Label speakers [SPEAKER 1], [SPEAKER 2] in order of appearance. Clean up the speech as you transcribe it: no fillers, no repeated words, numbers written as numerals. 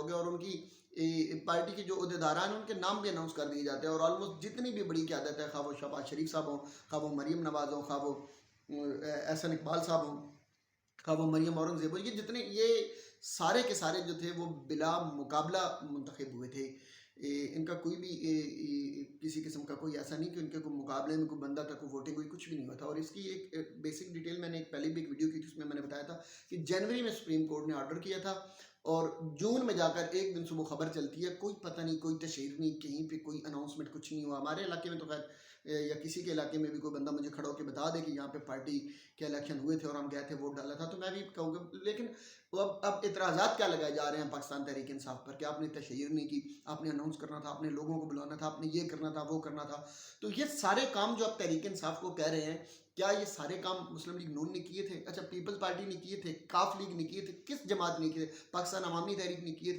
[SPEAKER 1] گے اور ان کی پارٹی کے جو عہدیداران ہیں ان کے نام بھی اناؤنس کر دیے جاتے ہیں، اور آلموسٹ جتنی بھی بڑی قیادت ہے، خواہ وہ شہباز شریف صاحب ہوں، خواہ وہ مریم نواز ہوں، خواہ وہ احسن اقبال صاحب ہوں، خواہ وہ مریم اورنگزیب ہوں، یہ سارے کے سارے جو تھے وہ بلا مقابلہ منتخب ہوئے تھے۔ ان کا کوئی بھی کسی قسم کا کوئی ایسا نہیں کہ ان کے کوئی مقابلے میں کوئی بندہ تھا، کوئی ووٹنگ ہوئی، کچھ بھی نہیں ہوا تھا۔ اور اس کی ایک بیسک ڈیٹیل میں نے پہلے بھی ایک ویڈیو کی تھی، اس میں نے بتایا تھا کہ جنوری میں سپریم کورٹ نے آرڈر کیا تھا، اور جون میں جا کر ایک دن صبح خبر چلتی ہے، کوئی پتہ نہیں، کوئی تشہیر نہیں، کہیں پہ کوئی اناؤنسمنٹ کچھ نہیں ہوا۔ ہمارے علاقے میں تو خیر یا کسی کے علاقے میں بھی کوئی بندہ مجھے کھڑا ہو کے بتا دے کہ یہاں پہ پارٹی کے الیکشن ہوئے تھے اور ہم گئے تھے ووٹ ڈالا تھا، تو میں بھی کہوں گا۔ لیکن اب اعتراضات کیا لگائے جا رہے ہیں پاکستان تحریک انصاف پر کہ آپ نے تشہیر نہیں کی، آپ نے اناؤنس کرنا تھا، آپ نے لوگوں کو بلانا تھا، آپ نے یہ کرنا تھا، وہ کرنا تھا۔ تو یہ سارے کام جو آپ تحریک انصاف کو کہہ رہے ہیں، کیا یہ سارے کام مسلم لیگ نون نے کیے تھے؟ اچھا، پیپلز پارٹی نے کیے تھے، کاف لیگ نے کیے تھے، کس جماعت نے کیے تھے؟ پاکستان عوامی تحریک نے کیے تھے؟